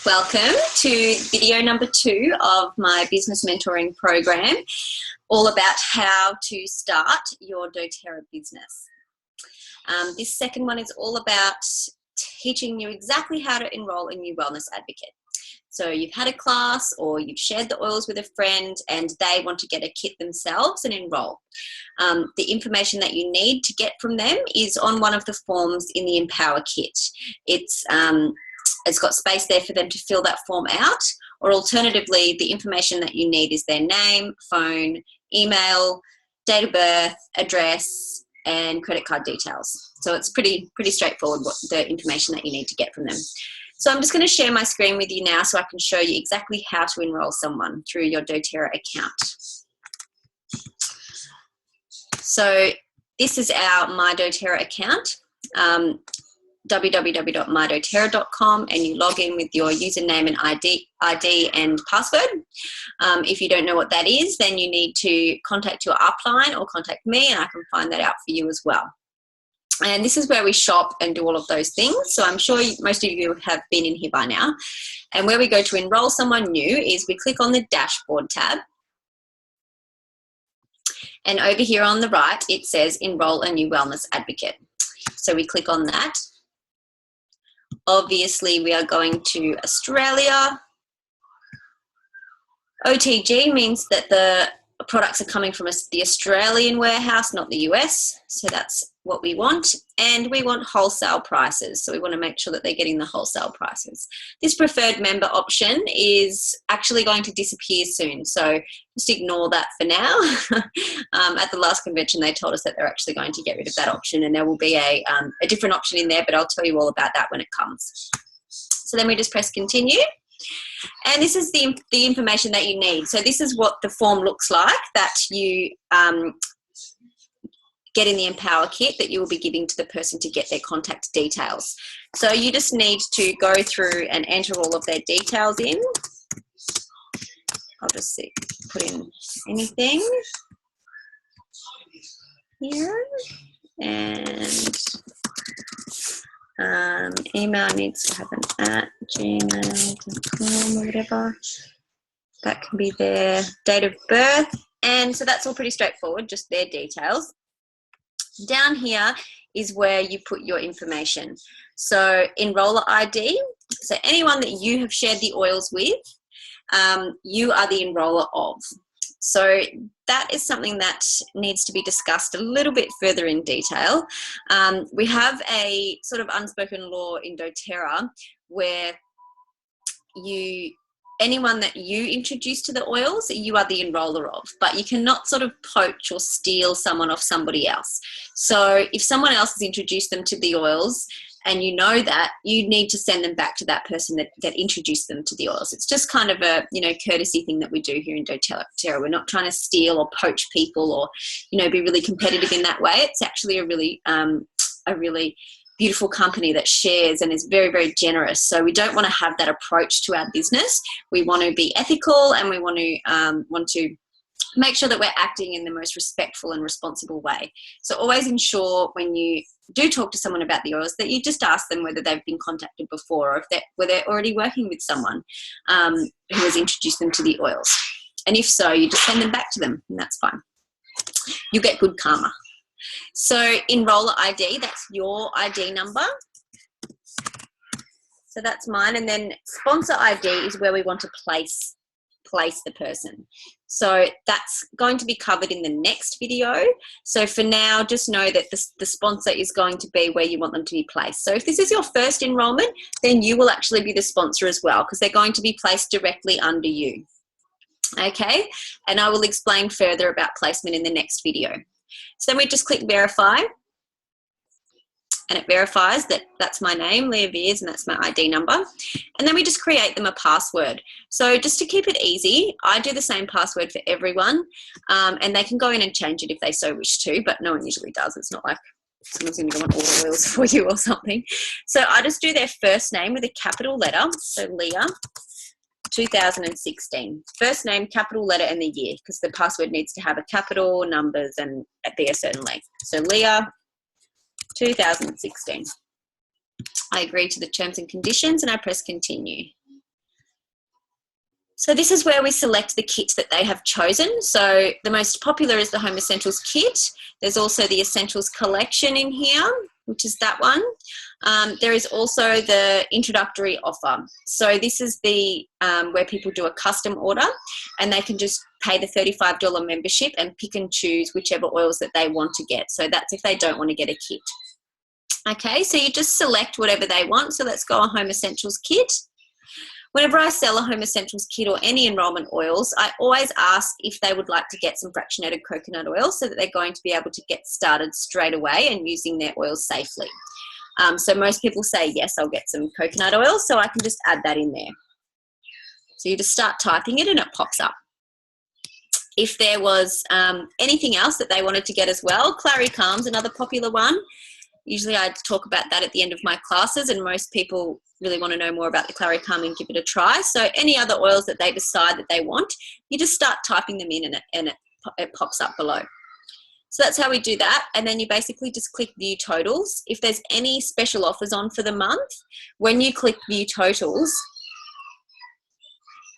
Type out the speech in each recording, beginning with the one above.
Welcome to video number 2 of my business mentoring program, all about how to start your doTERRA business. This second one is all about teaching you exactly how to enroll a new wellness advocate. So you've had a class or you've shared the oils with a friend and they want to get a kit themselves and enroll. The information that you need to get from them is on one of the forms in the Empower kit. It's got space there for them to fill that form out, or alternatively, the information that you need is their name, phone, email, date of birth, address, and credit card details. So it's pretty straightforward what the information that you need to get from them. So I'm just going to share my screen with you now so I can show you exactly how to enroll someone through your doTERRA account. So this is our My doTERRA account. www.mydoterra.com, and you log in with your username and ID and password. If you don't know what that is, then you need to contact your upline or contact me and I can find that out for you as well. And this is where we shop and do all of those things. So I'm sure most of you have been in here by now. And where we go to enroll someone new is we click on the dashboard tab. And over here on the right, it says enroll a new wellness advocate. So we click on that. Obviously, we are going to Australia. OTG means that the products are coming from the Australian warehouse, not the US. So that's what we want. And we want wholesale prices. So we want to make sure that they're getting the wholesale prices. This preferred member option is actually going to disappear soon. So just ignore that for now. At the last convention, they told us that they're actually going to get rid of that option, and there will be a different option in there, but I'll tell you all about that when it comes. So then we just press continue. And this is the information that you need. So this is what the form looks like that you get in the Empower kit that you will be giving to the person to get their contact details. So you just need to go through and enter all of their details in. I'll just put in anything here. And email needs to have an @gmail.com or whatever. That can be their date of birth. And so that's all pretty straightforward, just their details. Down here is where you put your information. So enroller ID, so anyone that you have shared the oils with, you are the enroller of. So that is something that needs to be discussed a little bit further in detail. We have a sort of unspoken law in doTERRA where anyone that you introduce to the oils, you are the enroller of, but you cannot sort of poach or steal someone off somebody else. So if someone else has introduced them to the oils and you know that, you need to send them back to that person that introduced them to the oils. It's just kind of a, courtesy thing that we do here in doTERRA. We're not trying to steal or poach people or, be really competitive in that way. It's actually a really beautiful company that shares and is very, very generous. So we don't want to have that approach to our business. We want to be ethical and we want to make sure that we're acting in the most respectful and responsible way. So always ensure when you do talk to someone about the oils that you just ask them whether they've been contacted before or whether they're already working with someone who has introduced them to the oils. And if so, you just send them back to them and that's fine. You'll get good karma. So enroller ID, that's your ID number. So that's mine. And then sponsor ID is where we want to place the person. So that's going to be covered in the next video. So for now, just know that the sponsor is going to be where you want them to be placed. So if this is your first enrollment, then you will actually be the sponsor as well because they're going to be placed directly under you. Okay, and I will explain further about placement in the next video. So then we just click verify and it verifies that that's my name, Leah Veers, and that's my ID number. And then we just create them a password. So just to keep it easy, I do the same password for everyone and they can go in and change it if they so wish to, but no one usually does. It's not like someone's going to go on all oils for you or something. So I just do their first name with a capital letter, so Leah. 2016. First name, capital letter, and the year, because the password needs to have a capital, numbers, and be a certain length. So Leah, 2016. I agree to the terms and conditions and I press continue. So this is where we select the kit that they have chosen. So the most popular is the Home Essentials kit. There's also the Essentials collection in here, which is that one. There is also the introductory offer. So this is the where people do a custom order and they can just pay the $35 membership and pick and choose whichever oils that they want to get. So that's if they don't want to get a kit. Okay, so you just select whatever they want. So let's go a Home Essentials kit. Whenever I sell a Home Essentials kit or any enrolment oils, I always ask if they would like to get some fractionated coconut oil so that they're going to be able to get started straight away and using their oils safely. So most people say, yes, I'll get some coconut oil, so I can just add that in there. So you just start typing it and it pops up. If there was anything else that they wanted to get as well, Clary Calm's another popular one. Usually I talk about that at the end of my classes, and most people really want to know more about the Clary Calm and give it a try. So any other oils that they decide that they want, you just start typing them in and it pops up below. So that's how we do that. And then you basically just click View Totals. If there's any special offers on for the month, when you click View Totals,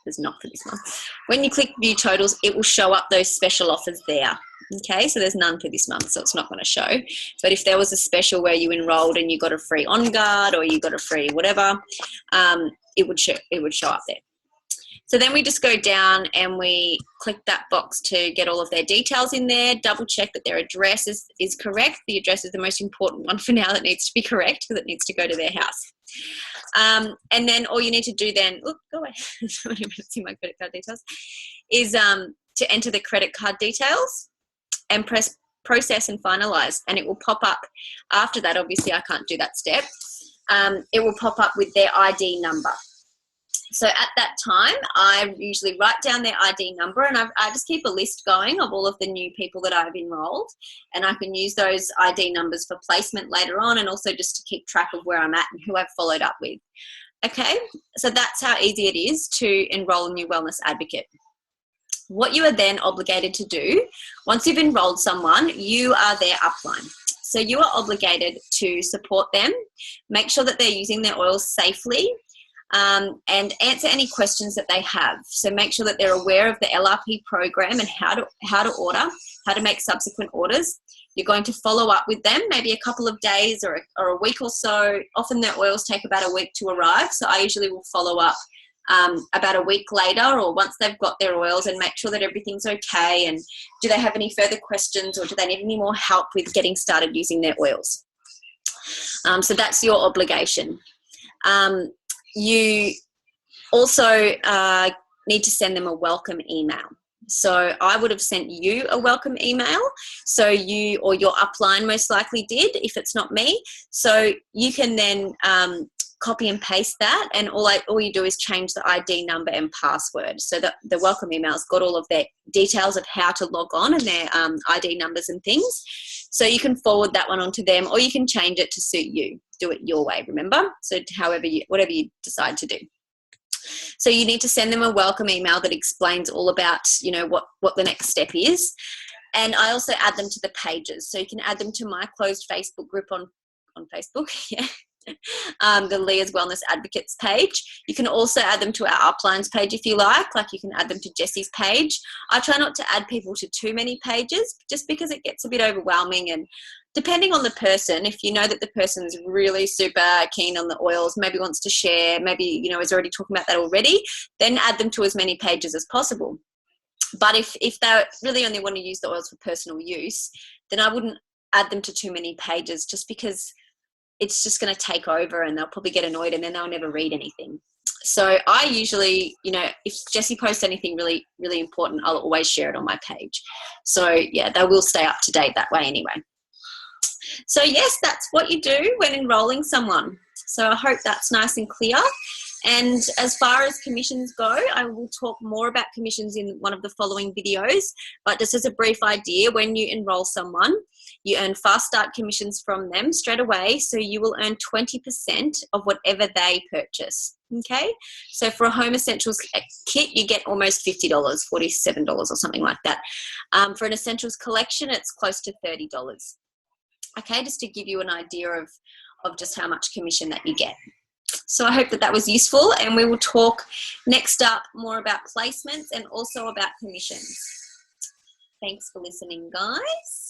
there's not for this month. When you click View Totals, it will show up those special offers there. Okay, so there's none for this month, so it's not going to show. But if there was a special where you enrolled and you got a free On Guard or you got a free whatever, it would show up there. So then we just go down and we click that box to get all of their details in there, double check that their address is correct. The address is the most important one for now that needs to be correct because it needs to go to their house. And then all you need to do then, go away, somebody might see my credit card details, is to enter the credit card details and press process and finalize, and it will pop up after that. Obviously I can't do that step. It will pop up with their ID number. So at that time, I usually write down their ID number, and I just keep a list going of all of the new people that I've enrolled, and I can use those ID numbers for placement later on, and also just to keep track of where I'm at and who I've followed up with. Okay, so that's how easy it is to enroll a new wellness advocate. What you are then obligated to do, once you've enrolled someone, you are their upline. So you are obligated to support them, make sure that they're using their oils safely, and answer any questions that they have. So make sure that they're aware of the LRP program and how to order, how to make subsequent orders. You're going to follow up with them, maybe a couple of days or a week or so. Often their oils take about a week to arrive, so I usually will follow up about a week later or once they've got their oils and make sure that everything's okay, and do they have any further questions or do they need any more help with getting started using their oils. So that's your obligation. You also need to send them a welcome email. So I would have sent you a welcome email. So you or your upline most likely did, if it's not me. So you can then copy and paste that, and all you do is change the ID number and password. So that the welcome email's got all of their details of how to log on and their ID numbers and things. So you can forward that one onto them, or you can change it to suit you. Do it your way, remember? So whatever you decide to do. So you need to send them a welcome email that explains all about, what the next step is. And I also add them to the pages. So you can add them to my closed Facebook group on Facebook, yeah. The Leah's Wellness Advocates page. You can also add them to our uplines page if you like you can add them to Jessie's page. I try not to add people to too many pages just because it gets a bit overwhelming, and depending on the person, if you know that the person's really super keen on the oils, maybe wants to share, maybe is already talking about that already, then add them to as many pages as possible. But if they really only want to use the oils for personal use, then I wouldn't add them to too many pages, just because it's just going to take over and they'll probably get annoyed and then they'll never read anything. So I usually, if Jessie posts anything really, really important, I'll always share it on my page. So yeah, they will stay up to date that way anyway. So yes, that's what you do when enrolling someone. So I hope that's nice and clear. And as far as commissions go, I will talk more about commissions in one of the following videos. But just as a brief idea, when you enroll someone, you earn fast start commissions from them straight away. So you will earn 20% of whatever they purchase. Okay. So for a Home Essentials kit, you get almost $50, $47 or something like that. For an Essentials collection, it's close to $30. Okay. Just to give you an idea of just how much commission that you get. So I hope that that was useful, and we will talk next up more about placements and also about commissions. Thanks for listening, guys.